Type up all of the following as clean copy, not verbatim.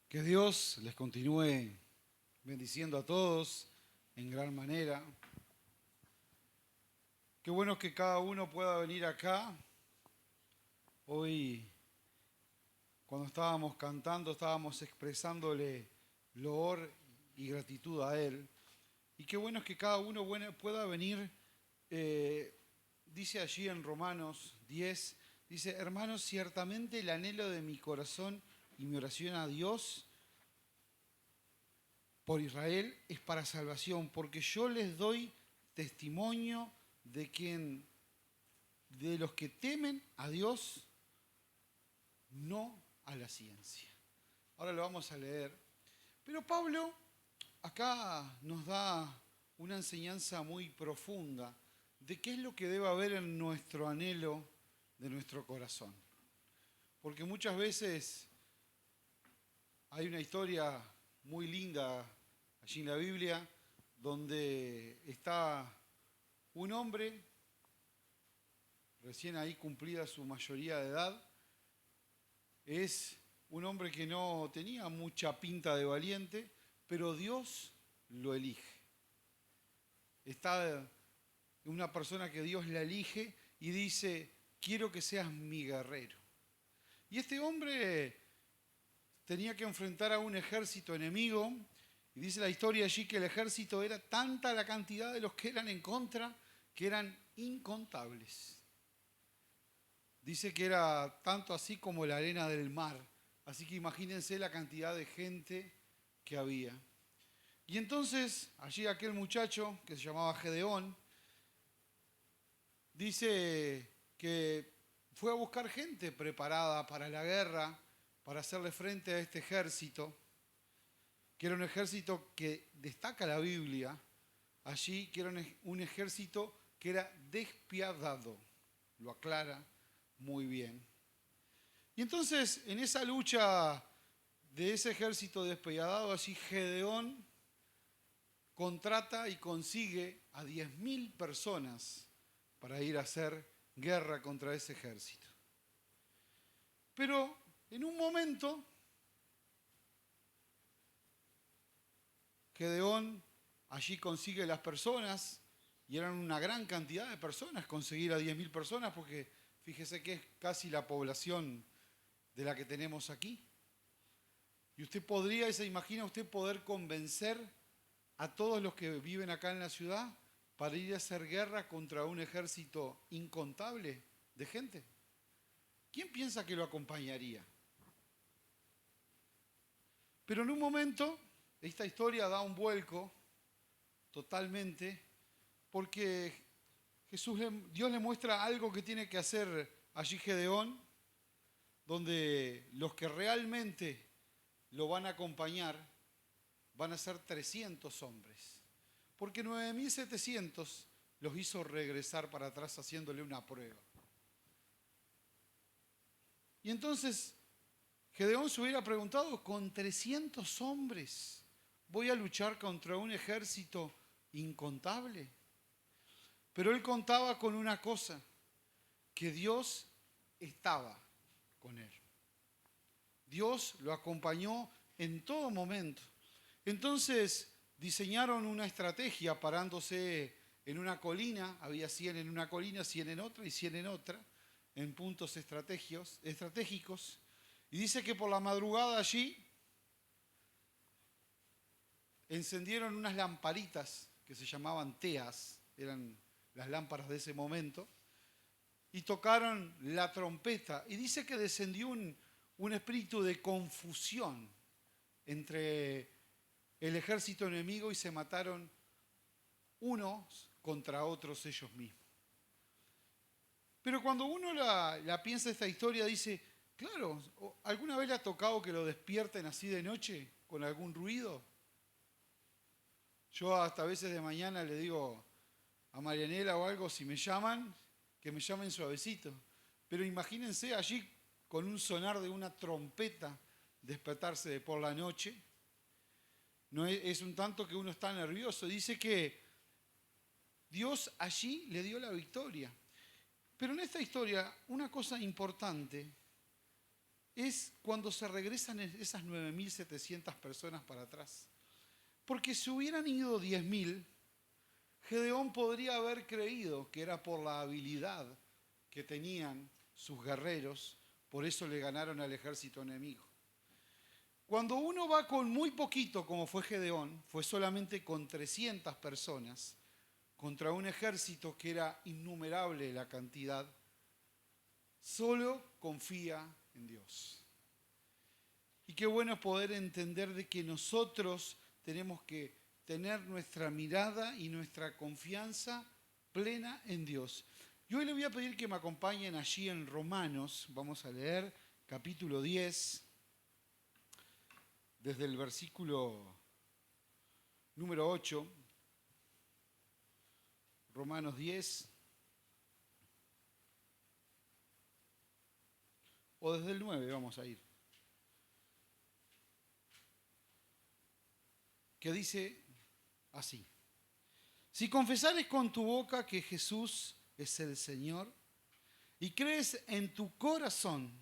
Que Dios les continúe bendiciendo a todos en gran manera. Qué bueno que cada uno pueda venir acá. Hoy, cuando estábamos cantando, estábamos expresándole loor y gratitud a Él. Y qué bueno es que cada uno pueda venir. Dice allí en Romanos 10, dice: hermanos, ciertamente el anhelo de mi corazón y mi oración a Dios por Israel es para salvación, porque yo les doy testimonio de los que temen a Dios, no a la ciencia. Ahora lo vamos a leer. Pero Pablo acá nos da una enseñanza muy profunda de qué es lo que debe haber en nuestro anhelo de nuestro corazón. Porque muchas veces hay una historia muy linda allí en la Biblia donde está un hombre recién ahí cumplida su mayoría de edad. Es un hombre que no tenía mucha pinta de valiente, pero Dios lo elige. Está una persona que Dios la elige y dice: quiero que seas mi guerrero. Y este hombre tenía que enfrentar a un ejército enemigo, y dice la historia allí que el ejército era tanta la cantidad de los que eran en contra que eran incontables. Dice que era tanto así como la arena del mar. Así que imagínense la cantidad de gente que había. Y entonces allí aquel muchacho que se llamaba Gedeón dice que fue a buscar gente preparada para la guerra, para hacerle frente a este ejército, que era un ejército que destaca la Biblia allí, que era un ejército que era despiadado, lo aclara muy bien. Y entonces, en esa lucha de ese ejército despiadado, allí Gedeón contrata y consigue a 10.000 personas para ir a hacer guerra contra ese ejército. Pero en un momento, Gedeón allí consigue las personas, y eran una gran cantidad de personas, conseguir a 10.000 personas, porque fíjese que es casi la población de la que tenemos aquí. Y usted podría, ¿se imagina usted poder convencer a todos los que viven acá en la ciudad para ir a hacer guerra contra un ejército incontable de gente? ¿Quién piensa que lo acompañaría? Pero en un momento, esta historia da un vuelco totalmente, porque Dios le muestra algo que tiene que hacer allí Gedeón, donde los que realmente lo van a acompañar van a ser 300 hombres, porque 9.700 los hizo regresar para atrás haciéndole una prueba. Y entonces Gedeón se hubiera preguntado: con 300 hombres voy a luchar contra un ejército incontable. Pero él contaba con una cosa, que Dios estaba con él. Dios lo acompañó en todo momento. Entonces diseñaron una estrategia parándose en una colina. Había 100 en una colina, 100 en otra y 100 en otra, en puntos estratégicos. Y dice que por la madrugada allí encendieron unas lamparitas que se llamaban teas, eran las lámparas de ese momento, y tocaron la trompeta. Y dice que descendió un espíritu de confusión entre el ejército enemigo y se mataron unos contra otros ellos mismos. Pero cuando uno la piensa esta historia, dice: claro, ¿alguna vez le ha tocado que lo despierten así de noche con algún ruido? Yo hasta a veces de mañana le digo a Marianela o algo, si me llaman, que me llamen suavecito. Pero imagínense allí con un sonar de una trompeta despertarse por la noche. No es un tanto que uno está nervioso. Dice que Dios allí le dio la victoria. Pero en esta historia, una cosa importante es cuando se regresan esas 9.700 personas para atrás. Porque si hubieran ido 10.000, Gedeón podría haber creído que era por la habilidad que tenían sus guerreros, por eso le ganaron al ejército enemigo. Cuando uno va con muy poquito, como fue Gedeón, fue solamente con 300 personas, contra un ejército que era innumerable la cantidad, solo confía en Dios. Y qué bueno es poder entender de que nosotros tenemos que tener nuestra mirada y nuestra confianza plena en Dios. Y hoy le voy a pedir que me acompañen allí en Romanos. Vamos a leer capítulo 10, desde el versículo número 8. Romanos 10, o desde el 9 vamos a ir. Que dice así: si confesares con tu boca que Jesús es el Señor y crees en tu corazón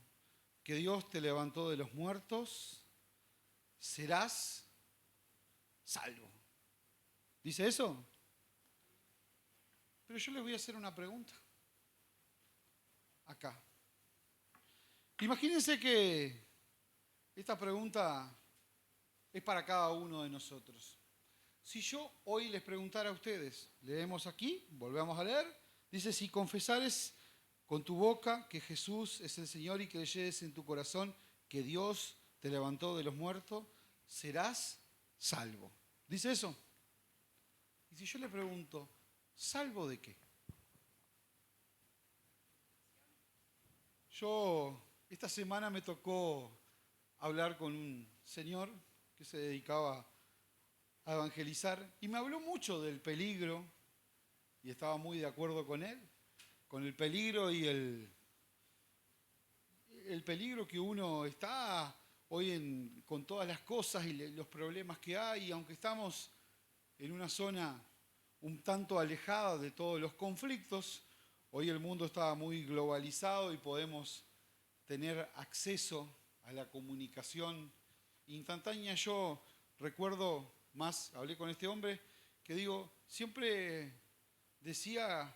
que Dios te levantó de los muertos, serás salvo. ¿Dice eso? Pero yo les voy a hacer una pregunta. Acá. Imagínense que esta pregunta es para cada uno de nosotros. Si yo hoy les preguntara a ustedes, leemos aquí, volvemos a leer, dice: si confesares con tu boca que Jesús es el Señor y creyeres en tu corazón que Dios te levantó de los muertos, serás salvo. ¿Dice eso? Y si yo le pregunto, ¿salvo de qué? Esta semana me tocó hablar con un señor que se dedicaba a evangelizar y me habló mucho del peligro, y estaba muy de acuerdo con él, con el peligro y el peligro que uno está hoy con todas las cosas y los problemas que hay, aunque estamos en una zona un tanto alejada de todos los conflictos. Hoy el mundo está muy globalizado y podemos tener acceso a la comunicación instantánea. Yo recuerdo hablé con este hombre que siempre decía,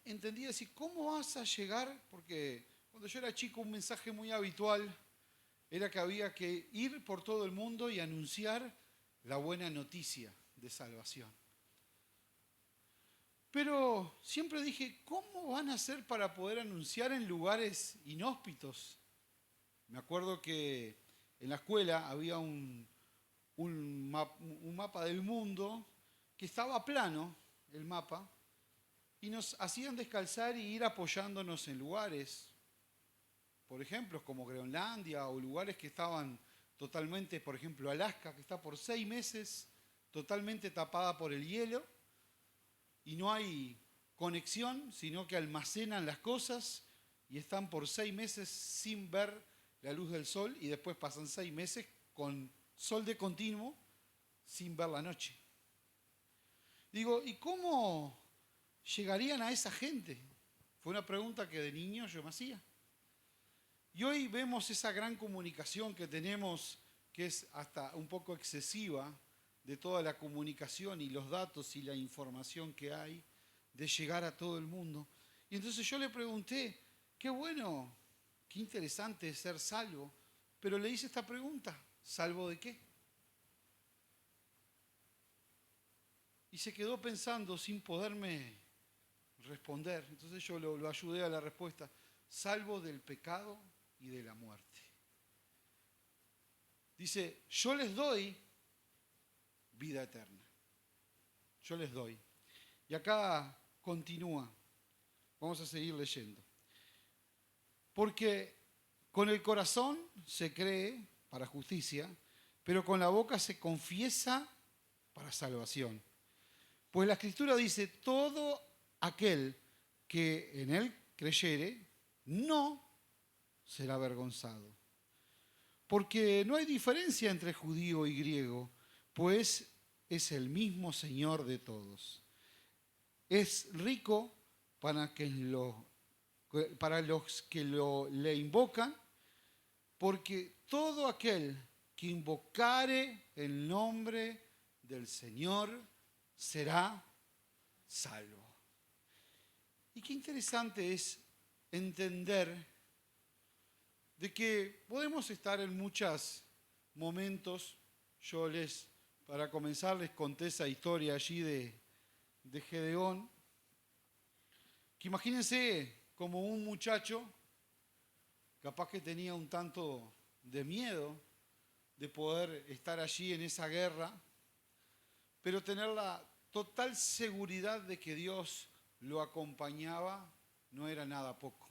entendía decir, ¿cómo vas a llegar? Porque cuando yo era chico un mensaje muy habitual era que había que ir por todo el mundo y anunciar la buena noticia de salvación. Pero siempre dije, ¿cómo van a hacer para poder anunciar en lugares inhóspitos? Me acuerdo que en la escuela había un mapa del mundo que estaba plano, el mapa, y nos hacían descalzar y ir apoyándonos en lugares, por ejemplo, como Groenlandia, o lugares que estaban totalmente, por ejemplo, Alaska, que está por 6 meses totalmente tapada por el hielo, y no hay conexión, sino que almacenan las cosas y están por 6 meses sin ver la luz del sol, y después pasan 6 meses con sol de continuo sin ver la noche. ¿Y cómo llegarían a esa gente? Fue una pregunta que de niño yo me hacía. Y hoy vemos esa gran comunicación que tenemos, que es hasta un poco excesiva, de toda la comunicación y los datos y la información que hay, de llegar a todo el mundo. Y entonces yo le pregunté, qué bueno, qué interesante es ser salvo, pero le hice esta pregunta: ¿salvo de qué? Y se quedó pensando sin poderme responder. Entonces yo lo ayudé a la respuesta: salvo del pecado y de la muerte. Dice, yo les doy vida eterna. Yo les doy. Y acá continúa. Vamos a seguir leyendo. Porque con el corazón se cree para justicia, pero con la boca se confiesa para salvación. Pues la Escritura dice, todo aquel que en él creyere no será avergonzado. Porque no hay diferencia entre judío y griego, pues es el mismo Señor de todos. Es rico para quien lo para los que le invocan, porque todo aquel que invocare el nombre del Señor será salvo. Y qué interesante es entender de que podemos estar en muchos momentos. Para comenzar, les conté esa historia allí de Gedeón, que imagínense como un muchacho, capaz que tenía un tanto de miedo de poder estar allí en esa guerra, pero tener la total seguridad de que Dios lo acompañaba no era nada poco.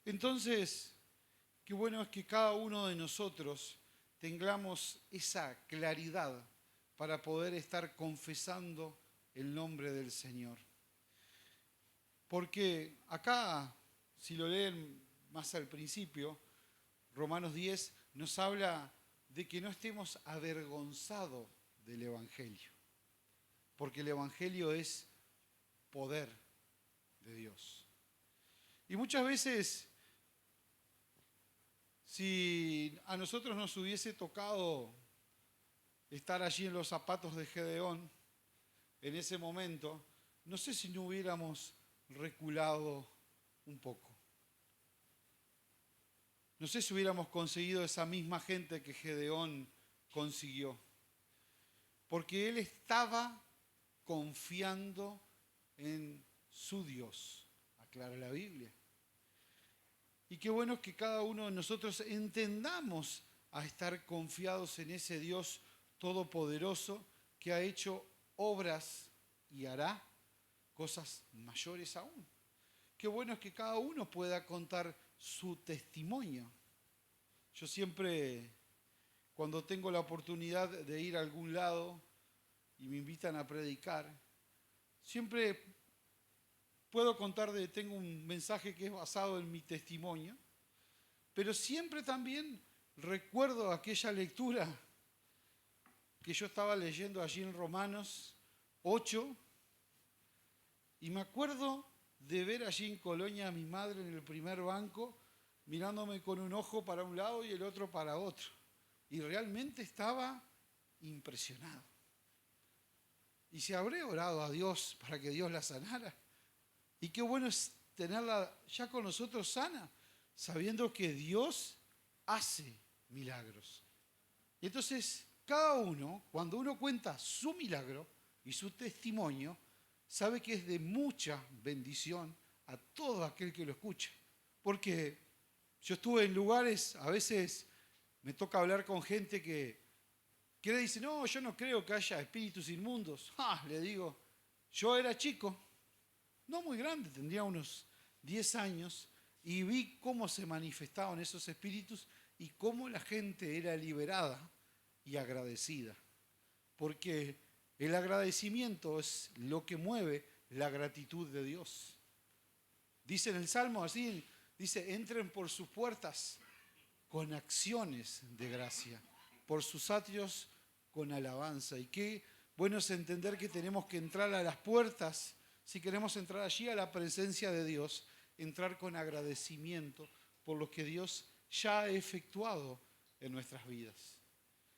Entonces, qué bueno es que cada uno de nosotros tengamos esa claridad para poder estar confesando el nombre del Señor. Porque acá, si lo leen más al principio, Romanos 10 nos habla de que no estemos avergonzados del Evangelio, porque el Evangelio es poder de Dios. Y muchas veces, si a nosotros nos hubiese tocado estar allí en los zapatos de Gedeón, en ese momento, no sé si no hubiéramos reculado un poco. No sé si hubiéramos conseguido esa misma gente que Gedeón consiguió. Porque él estaba confiando en su Dios, aclara la Biblia. Y qué bueno es que cada uno de nosotros entendamos a estar confiados en ese Dios todopoderoso que ha hecho obras y hará cosas mayores aún. Qué bueno es que cada uno pueda contar su testimonio. Yo siempre, cuando tengo la oportunidad de ir a algún lado y me invitan a predicar, siempre puedo contar tengo un mensaje que es basado en mi testimonio, pero siempre también recuerdo aquella lectura que yo estaba leyendo allí en Romanos 8, y me acuerdo de ver allí en Colonia a mi madre en el primer banco, mirándome con un ojo para un lado y el otro para otro. Y realmente estaba impresionado. Y si habré orado a Dios para que Dios la sanara. Y qué bueno es tenerla ya con nosotros sana, sabiendo que Dios hace milagros. Y entonces, cada uno, cuando uno cuenta su milagro y su testimonio, sabe que es de mucha bendición a todo aquel que lo escucha. Porque yo estuve en lugares, a veces me toca hablar con gente que le dice, no, yo no creo que haya espíritus inmundos. Le digo, yo era chico, no muy grande, tendría unos 10 años, y vi cómo se manifestaban esos espíritus y cómo la gente era liberada y agradecida. Porque el agradecimiento es lo que mueve la gratitud de Dios. Dice en el Salmo así, dice, entren por sus puertas con acciones de gracia, por sus atrios con alabanza. Y qué bueno es entender que tenemos que entrar a las puertas, si queremos entrar allí a la presencia de Dios, entrar con agradecimiento por lo que Dios ya ha efectuado en nuestras vidas.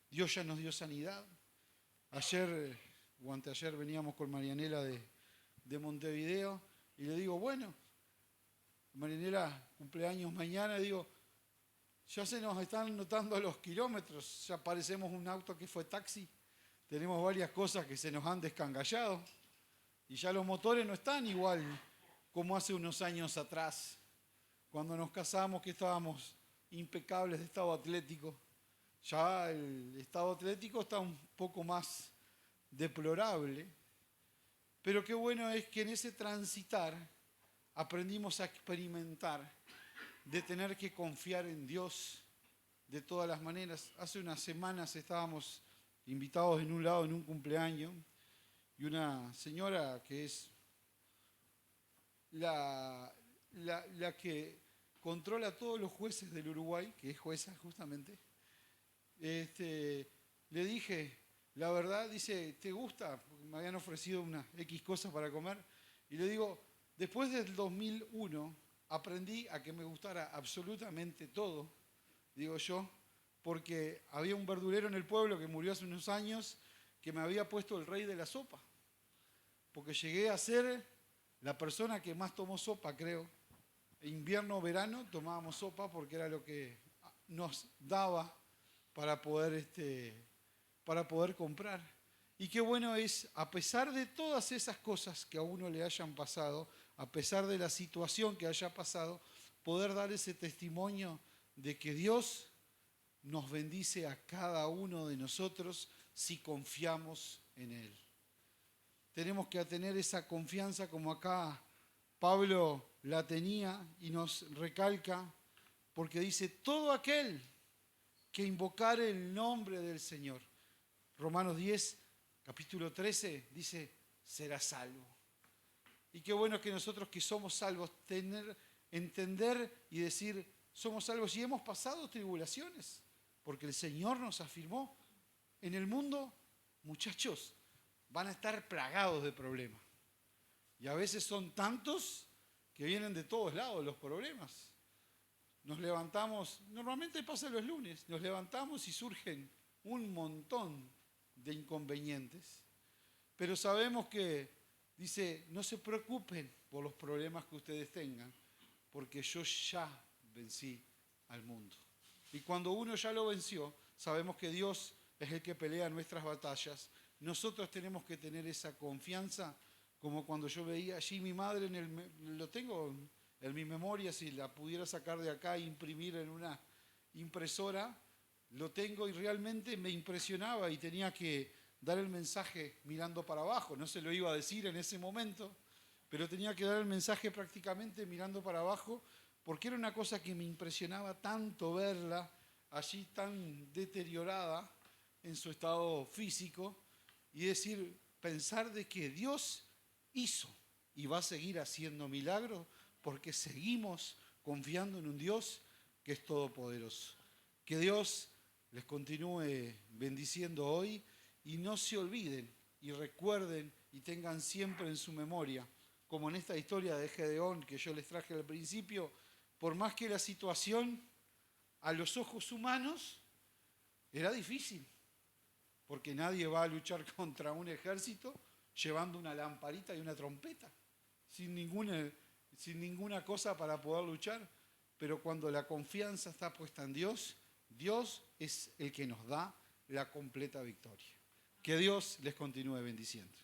Dios ya nos dio sanidad. Ayer o anteayer veníamos con Marianela de Montevideo y le digo, bueno, Marianela, cumpleaños mañana, digo, ya se nos están notando los kilómetros, ya parecemos un auto que fue taxi, tenemos varias cosas que se nos han descangallado y ya los motores no están igual como hace unos años atrás, cuando nos casamos que estábamos impecables de estado atlético. Ya el estado atlético está un poco más deplorable, pero qué bueno es que en ese transitar aprendimos a experimentar de tener que confiar en Dios de todas las maneras. Hace unas semanas estábamos invitados en un lado en un cumpleaños y una señora que es la que controla a todos los jueces del Uruguay, que es jueza justamente, le dije, la verdad, dice, ¿te gusta? Porque me habían ofrecido unas X cosas para comer. Y le digo, Después del 2001 aprendí a que me gustara absolutamente todo, digo yo, porque había un verdulero en el pueblo que murió hace unos años que me había puesto el rey de la sopa, porque llegué a ser la persona que más tomó sopa, creo. Invierno o verano tomábamos sopa porque era lo que nos daba para poder comprar. Y qué bueno es, a pesar de todas esas cosas que a uno le hayan pasado, a pesar de la situación que haya pasado, poder dar ese testimonio de que Dios nos bendice a cada uno de nosotros si confiamos en Él. Tenemos que tener esa confianza como acá Pablo la tenía y nos recalca, porque dice, todo aquel que invocare el nombre del Señor. Romanos 10, capítulo 13, dice, será salvo. Y qué bueno que nosotros que somos salvos, entender y decir, somos salvos y hemos pasado tribulaciones, porque el Señor nos afirmó, en el mundo, muchachos, van a estar plagados de problemas. Y a veces son tantos que vienen de todos lados los problemas. Nos levantamos, normalmente pasa los lunes, nos levantamos y surgen un montón de inconvenientes. Pero sabemos que, dice, no se preocupen por los problemas que ustedes tengan, porque yo ya vencí al mundo. Y cuando uno ya lo venció, sabemos que Dios es el que pelea nuestras batallas. Nosotros tenemos que tener esa confianza, como cuando yo veía allí mi madre, lo tengo en mi memoria, si la pudiera sacar de acá e imprimir en una impresora, lo tengo y realmente me impresionaba y tenía que dar el mensaje mirando para abajo. No se lo iba a decir en ese momento, pero tenía que dar el mensaje prácticamente mirando para abajo, porque era una cosa que me impresionaba tanto verla allí tan deteriorada en su estado físico y decir, pensar de que Dios hizo y va a seguir haciendo milagros porque seguimos confiando en un Dios que es todopoderoso. Que Dios les continúe bendiciendo hoy y no se olviden y recuerden y tengan siempre en su memoria, como en esta historia de Gedeón que yo les traje al principio, por más que la situación a los ojos humanos era difícil, porque nadie va a luchar contra un ejército llevando una lamparita y una trompeta, sin ninguna cosa para poder luchar. Pero cuando la confianza está puesta en Dios, Dios es el que nos da la completa victoria. Que Dios les continúe bendiciendo.